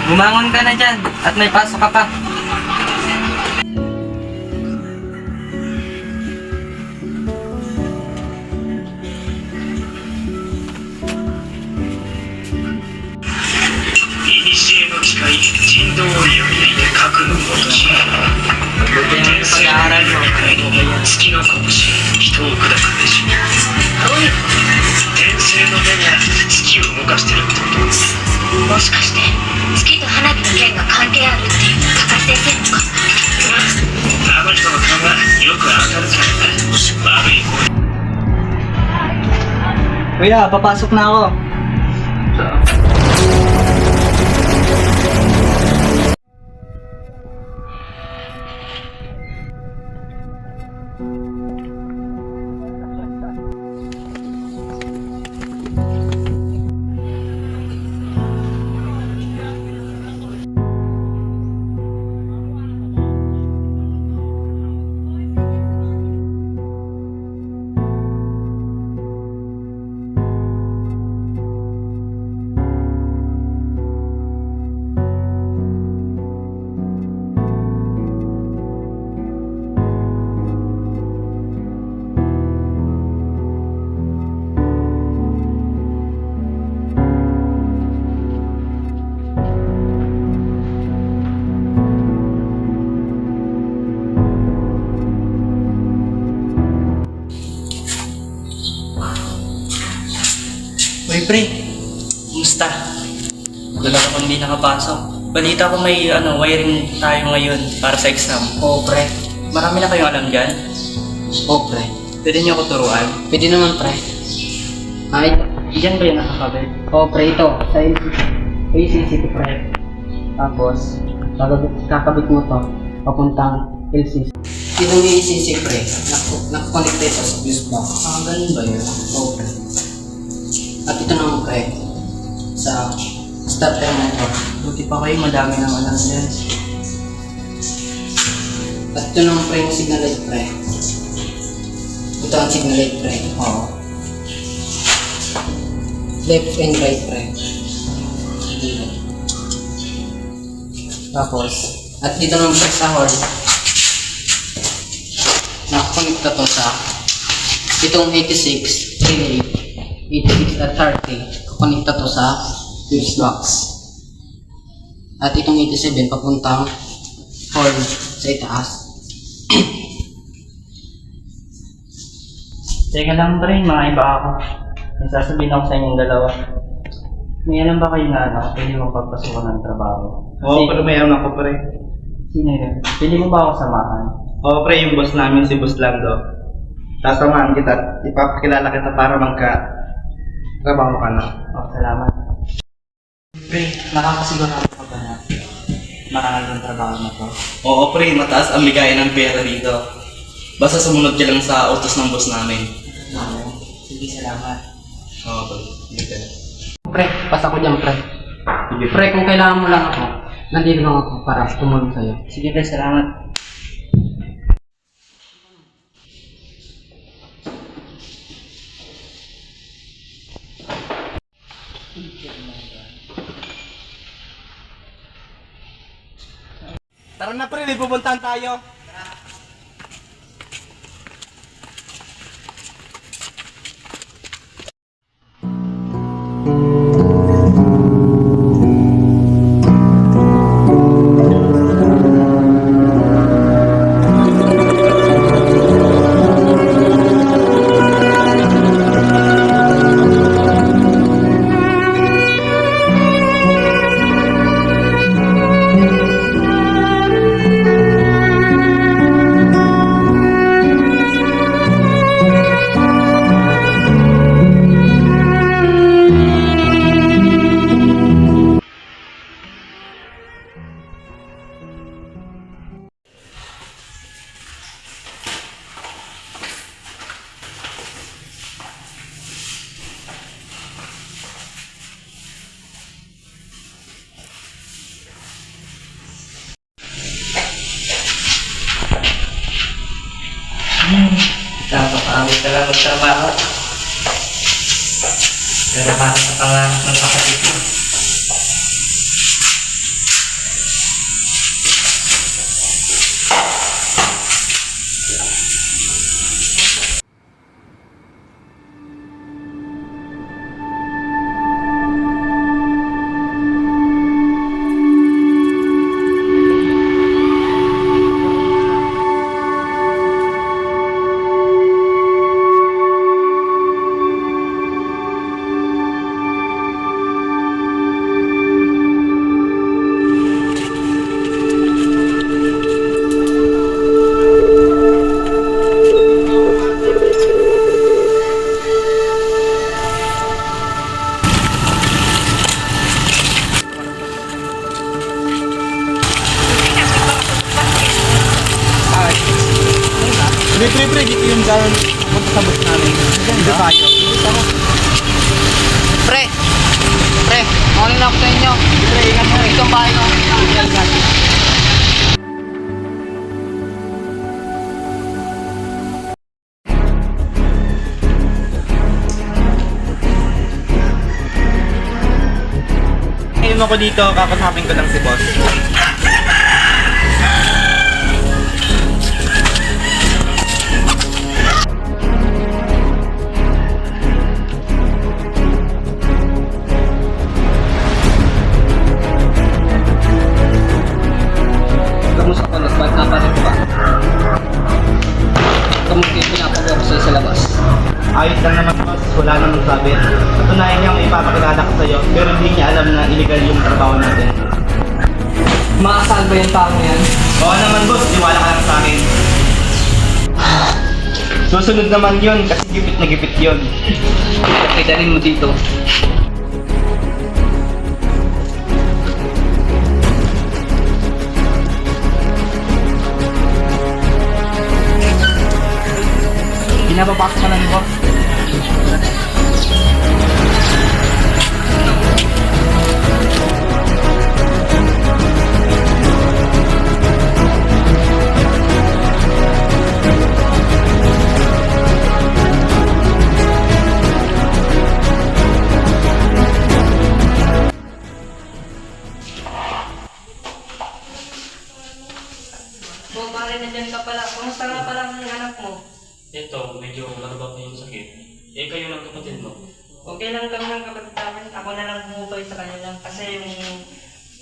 Bumangon ka na dyan at may pasok ka pa. Buti naman yung pag-aaral mo. Kuya, papasok na ako. Uy, pre. Kumusta? Wala ka pang hindi nakapasok. Balita ko may wiring tayo ngayon para sa exam. Oo, pre. Marami na kayong alam dyan. Oo, pre. Pwede niyo ako turuan. Pwede naman, pre. Ay, Diyan ba yung nakakabit? oo, pre, ito. Sa ACC ko, pre. Tapos, kakabit mo to, papuntang LCC. Itong ACC, pre, nakakonect ito sa fuse box. Ganun ba yun? Oo, pre. At ito naman, pre, sa starter motor. Buti pa kayo, madami nang alam dyan. At ito naman, pre, yung signal light, pre. Ito ang signal light, pre. Oo. Left and right, pre. Tapos, at dito naman, pre, sa horn. Nakakonekta to sa itong 86 relay. 86 at 30. Kakonekta to sa fuse box. At itong 87 papuntang horn sa itaas. Teka lang, pre. Mga iba ako. May sasabihin ako sa inyong dalawa. May alam ba kayo na pwede mong pagpasukan ng trabaho? Oo, pero may alam ako, pre. Sino yun? Pwede mo ba ako samahan? Oo, pre, yung boss namin, si Boss Lando. Sasamahan kita at ipapakilala kita para magka-trabaho ka na. Oh, salamat. Pre, nakakasigurado ka ba na marangal ng trabaho na to? Oo, pre, mataas ang bigay ng pera dito. Basta sumunod ka lang sa utos ng boss namin. Sige, salamat. Oo, pre. Dito. Pre, pasa ko dyan, pre. Sige, Pre, kung kailangan mo lang ako, nandito lang ako para tumulong sa'yo. Sige, pre, salamat. Tara na, pre, may pupuntahan tayo. Napakawit ka lang magtrabaho. Pero para sa pangarap ng kapatid mo. Pre, dito yung daan punta sa bus namin. Dito tayo. Pre! Pre! Morning na ako sa inyo. Pre, ingat mo. Itong bahay ko. Ingat. Ngayon ako dito, kakasapin ko lang si boss. Kamusta ko? Nagpagkapalit ba? Kamusta yung pinapagawa ko sa'yo sa labas? Ayos lang naman boss, wala namang sabi. Katunayan niya may ipapakilala ko sa'yo, pero hindi niya alam na illegal yung trabaho natin. Maasal ba yung tao yan? Oo naman boss, tiwala ka lang sa akin. Susunod naman yun, kasi gipit na gipit yun. Okay, dalhin mo dito. Pinapapasok ka lang ni boss. Kung pare na dyan ka pala, kumusta nga pala ang anak mo? Ito, medyo marabak na yung sakit. Eh, kayo ng kapatid mo. Okay lang kami ng kapatid namin. Ako na lang bumubay sa kanila. Kasi yung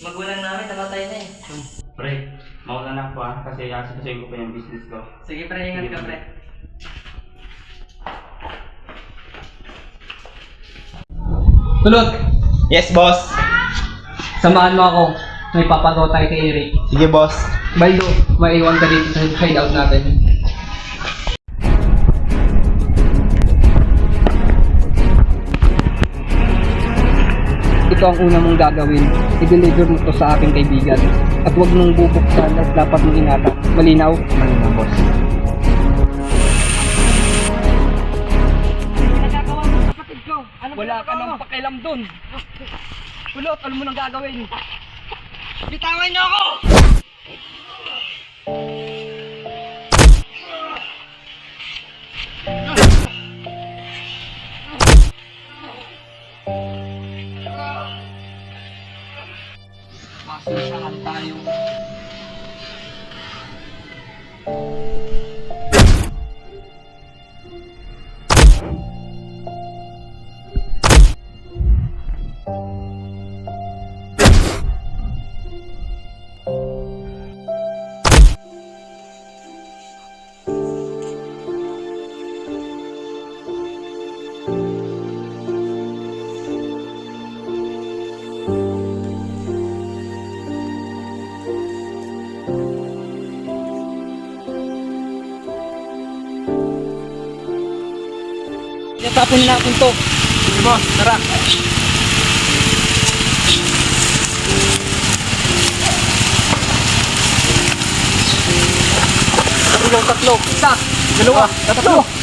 magulang namin namatay na eh. Pre, mauna na ako kasi asikasuhin ko pa yung business ko. Sige pre, ingat ka pre. Tulot! Yes boss! Samahan mo ako. May papagawa tayo kay Eric. Sige boss. Baldo, maiwan ka dito sa hideout natin. Ito ang una mong gagawin. I-deliver mo to sa aking kaibigan. At huwag mong bubuksan at dapat mong ingatan. Malinaw? Malinaw boss. Wala ka nang pakialam dun. Kulot, alam mo nang gagawin. Bitawan niyo ako! Masisahan tayo. Tapon natin to. Sige boss, tara. Tatlo. Isa. Dalawa. Tatlo.